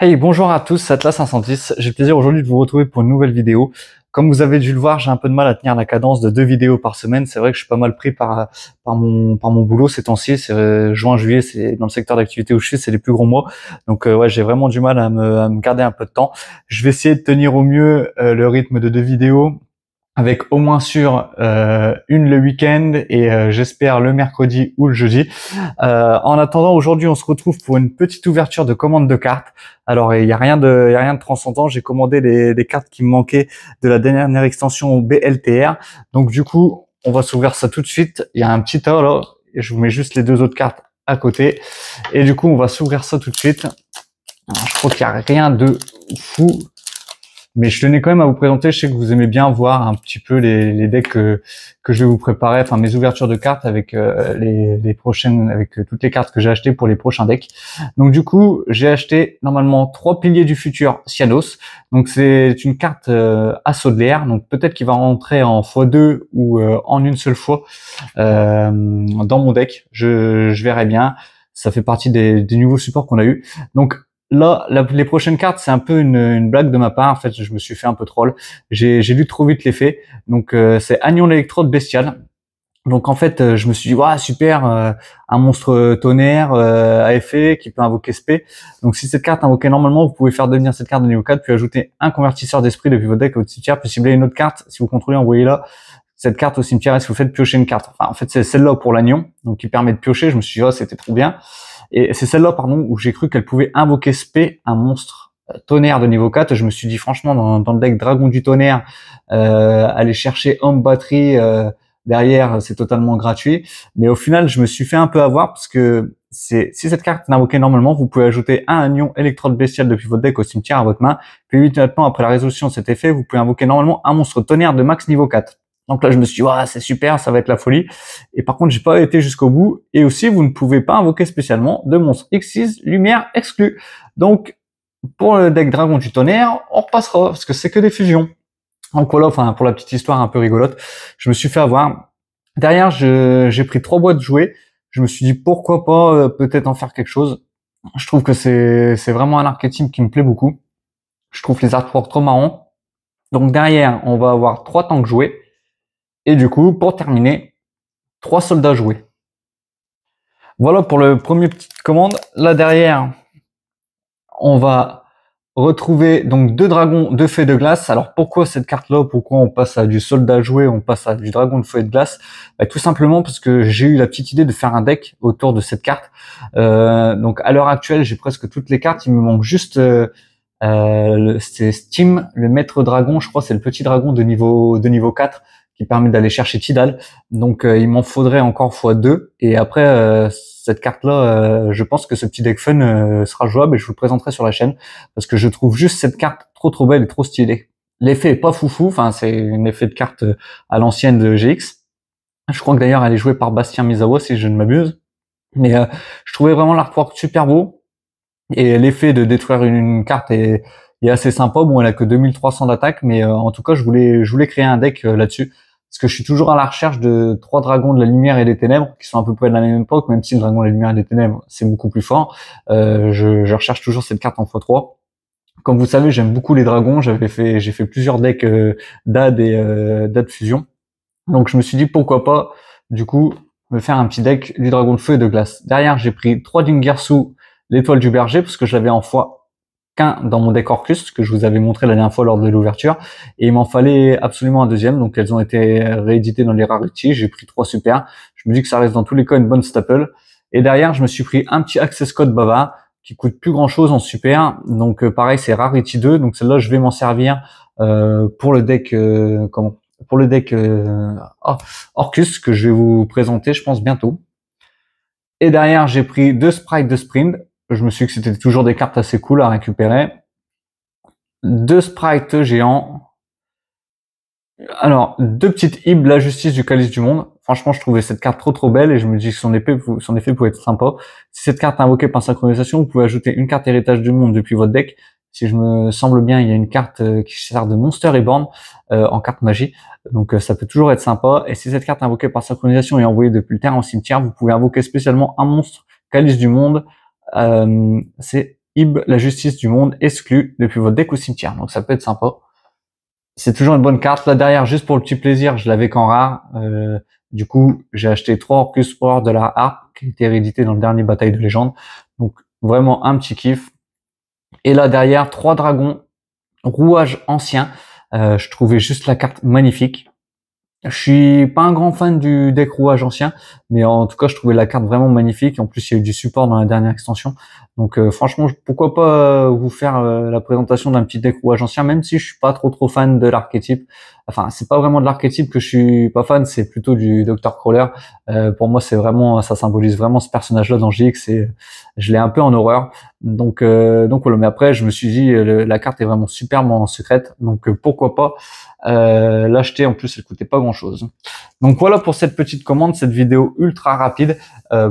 Hey, bonjour à tous, c'est Atlas 510. J'ai le plaisir aujourd'hui de vous retrouver pour une nouvelle vidéo. Comme vous avez dû le voir, j'ai un peu de mal à tenir la cadence de 2 vidéos par semaine. C'est vrai que je suis pas mal pris par mon boulot ces temps-ci. C'est juin, juillet, c'est dans le secteur d'activité où je suis, c'est les plus gros mois. Donc ouais, j'ai vraiment du mal à me garder un peu de temps. Je vais essayer de tenir au mieux le rythme de 2 vidéos, avec au moins une le week-end et j'espère le mercredi ou le jeudi. En attendant, aujourd'hui, on se retrouve pour une petite ouverture de commande de cartes. Alors, il y a rien de transcendant. J'ai commandé les cartes qui me manquaient de la dernière extension BLTR. Donc, du coup, on va s'ouvrir ça tout de suite. Il y a un petit tas là, et je vous mets juste les 2 autres cartes à côté. Et du coup, on va s'ouvrir ça tout de suite. Alors, je crois qu'il n'y a rien de fou. Mais je tenais quand même à vous présenter, je sais que vous aimez bien voir un petit peu les decks que je vais vous préparer, enfin mes ouvertures de cartes avec les prochaines, avec toutes les cartes que j'ai achetées pour les prochains decks. Donc du coup, j'ai acheté normalement 3 piliers du futur Cyanos. Donc c'est une carte assaut de l'air, donc peut-être qu'il va rentrer en x2 ou en une seule fois dans mon deck. Je verrai bien. Ça fait partie des nouveaux supports qu'on a eu. Donc là, les prochaines cartes, c'est un peu une blague de ma part. En fait, je me suis fait un peu troll. J'ai lu trop vite l'effet. Donc, c'est Anion l'électrode bestial. Donc, en fait, je me suis dit, waouh, super, un monstre tonnerre à effet qui peut invoquer SP. Donc, si cette carte invoquée normalement, vous pouvez faire devenir cette carte de niveau 4, puis ajouter un convertisseur d'esprit depuis votre deck au cimetière, puis cibler une autre carte. Si vous contrôlez, envoyez-la cette carte au cimetière et si vous faites piocher une carte. Enfin, en fait, c'est celle-là pour l'Anion, donc qui permet de piocher. Je me suis dit, oh, c'était trop bien. Et c'est celle-là, pardon, où j'ai cru qu'elle pouvait invoquer Spé, un monstre tonnerre de niveau 4. Je me suis dit, franchement, dans le deck Dragon du Tonnerre, aller chercher Homme Batterie derrière, c'est totalement gratuit. Mais au final, je me suis fait un peu avoir parce que si cette carte est invoquée normalement, vous pouvez ajouter un Anion électrode bestial depuis votre deck au cimetière à votre main. Puis immédiatement après la résolution de cet effet, vous pouvez invoquer normalement un monstre tonnerre de max niveau 4. Donc là, je me suis dit, ouais, c'est super, ça va être la folie. Et par contre, j'ai pas été jusqu'au bout. Et aussi, vous ne pouvez pas invoquer spécialement de monstres X6 lumière exclue. Donc, pour le deck Dragon du Tonnerre, on repassera, parce que c'est que des fusions. Donc voilà, enfin, pour la petite histoire un peu rigolote, je me suis fait avoir. Derrière, j'ai pris 3 boîtes jouées. Je me suis dit, pourquoi pas peut-être en faire quelque chose. Je trouve que c'est vraiment un archétype qui me plaît beaucoup. Je trouve les artworks trop marrants. Donc derrière, on va avoir 3 tanks joués. Et du coup, pour terminer, 3 soldats joués. Voilà pour le premier petite commande. Là derrière, on va retrouver donc 2 dragons de feu de glace. Alors pourquoi cette carte-là? Pourquoi on passe à du soldat joué, on passe à du dragon de feu et de glace? Tout simplement parce que j'ai eu la petite idée de faire un deck autour de cette carte. Donc à l'heure actuelle, j'ai presque toutes les cartes. Il me manque juste c'est Steam, le maître dragon. Je crois c'est le petit dragon de niveau 4 qui permet d'aller chercher Tidal. Donc il m'en faudrait encore x2. Et après cette carte-là, je pense que ce petit deck fun sera jouable et je vous le présenterai sur la chaîne parce que je trouve juste cette carte trop belle et trop stylée. L'effet est pas foufou, enfin c'est un effet de carte à l'ancienne de GX. Je crois que d'ailleurs elle est jouée par Bastien Misawa si je ne m'abuse. Mais je trouvais vraiment l'artwork super beau et l'effet de détruire une carte est assez sympa. Bon, elle a que 2300 d'attaque, mais en tout cas je voulais créer un deck là-dessus. Parce que je suis toujours à la recherche de 3 dragons de la lumière et des ténèbres, qui sont à peu près de la même époque, même si le dragon de la lumière et des ténèbres, c'est beaucoup plus fort. Je recherche toujours cette carte en x3. Comme vous savez, j'aime beaucoup les dragons. J'ai fait plusieurs decks d'AD et d'AD fusion. Donc je me suis dit, pourquoi pas, du coup, me faire un petit deck du dragon de feu et de glace. Derrière, j'ai pris 3 Dingersu, l'étoile du berger, parce que je l'avais en fois qu'un dans mon deck Orcus que je vous avais montré la dernière fois lors de l'ouverture et il m'en fallait absolument un deuxième, donc elles ont été rééditées dans les Rarity. J'ai pris 3 super, je me dis que ça reste dans tous les cas une bonne staple. Et derrière je me suis pris un petit Access Code Bava qui coûte plus grand chose en super, donc pareil c'est Rarity 2, donc celle-là je vais m'en servir pour le deck Orcus que je vais vous présenter je pense bientôt. Et derrière j'ai pris 2 sprites de sprint. Je me suis dit que c'était toujours des cartes assez cool à récupérer. 2 sprites géants. Alors, 2 petites Hib, la justice du calice du monde. Franchement, je trouvais cette carte trop belle et je me dis que son effet pouvait être sympa. Si cette carte est invoquée par synchronisation, vous pouvez ajouter une carte héritage du monde depuis votre deck. Si je me semble bien, il y a une carte qui sert de Monster Reborn en carte magie. Donc ça peut toujours être sympa. Et si cette carte est invoquée par synchronisation et envoyée depuis le terrain au cimetière, vous pouvez invoquer spécialement un monstre calice du monde. C'est Ib, la justice du monde exclue depuis votre deck au cimetière. Donc ça peut être sympa. C'est toujours une bonne carte. Là derrière, juste pour le petit plaisir, je l'avais qu'en rare. Du coup, j'ai acheté 3 Orcus Power de la harpe qui a été réédité dans le dernier Bataille de légende. Donc vraiment un petit kiff. Et là derrière, 3 dragons, rouage ancien. Je trouvais juste la carte magnifique. Je suis pas un grand fan du deck rouage ancien, mais en tout cas, je trouvais la carte vraiment magnifique. En plus, il y a eu du support dans la dernière extension. Donc, franchement, pourquoi pas vous faire la présentation d'un petit deck rouage ancien, même si je suis pas trop fan de l'archétype. Enfin, c'est pas vraiment de l'archétype que je suis pas fan, c'est plutôt du Dr. Crawler. Pour moi, c'est vraiment, ça symbolise vraiment ce personnage-là dans GX et je l'ai un peu en horreur. Donc voilà. Mais après, je me suis dit, la carte est vraiment superbe en secrète, donc pourquoi pas l'acheter. En plus, elle coûtait pas grand-chose. Donc voilà pour cette petite commande, cette vidéo ultra rapide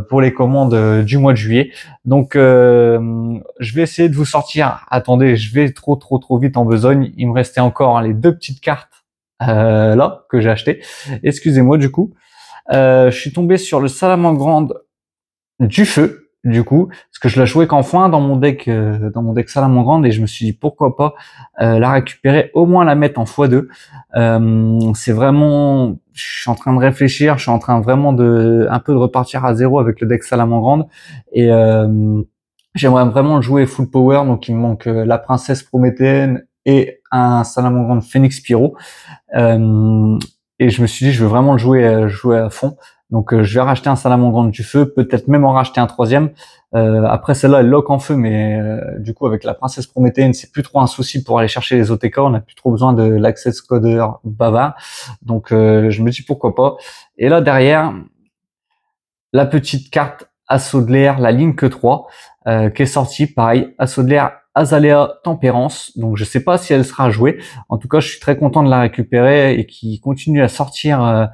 pour les commandes du mois de juillet. Donc je vais essayer de vous sortir. Attendez, je vais trop vite en besogne. Il me restait encore les 2 petites cartes là que j'ai achetées. Excusez-moi du coup. Je suis tombé sur le Salamangreande du feu. Du coup, parce que je la jouais qu'en fin dans mon deck Salamangreande, et je me suis dit pourquoi pas la récupérer, au moins la mettre en x2. C'est vraiment, je suis en train de réfléchir, je suis en train vraiment un peu de repartir à zéro avec le deck Salamangreande, et j'aimerais vraiment le jouer full power, donc il me manque la princesse prométhéenne et un Salamangreande Phoenix Pyro. Et je me suis dit je veux vraiment le jouer à fond. Donc je vais racheter un Salamangreande du feu, peut-être même en racheter un 3e. Après celle-là elle lock en feu, mais du coup avec la princesse prométhéenne c'est plus trop un souci pour aller chercher les OTK, on n'a plus trop besoin de l'access codeur bavard. Donc je me dis pourquoi pas. Et là derrière, la petite carte Assaut de l'air, la Link 3, qui est sortie, pareil, Assaut de l'air Azalea Tempérance. Donc je sais pas si elle sera jouée. En tout cas, je suis très content de la récupérer et qui continue à sortir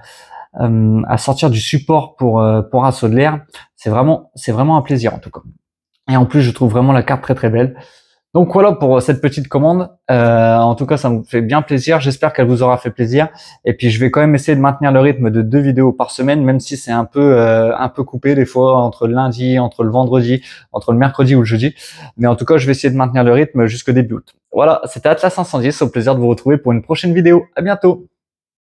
du support pour Assaut de l'air. C'est vraiment un plaisir en tout cas. Et en plus, je trouve vraiment la carte très belle. Donc voilà pour cette petite commande. En tout cas, ça me fait bien plaisir. J'espère qu'elle vous aura fait plaisir. Et puis, je vais quand même essayer de maintenir le rythme de 2 vidéos par semaine, même si c'est un peu coupé des fois entre le lundi, entre le vendredi, entre le mercredi ou le jeudi. Mais en tout cas, je vais essayer de maintenir le rythme jusqu'au début août. Voilà, c'était Atlas 510. Au plaisir de vous retrouver pour une prochaine vidéo. À bientôt.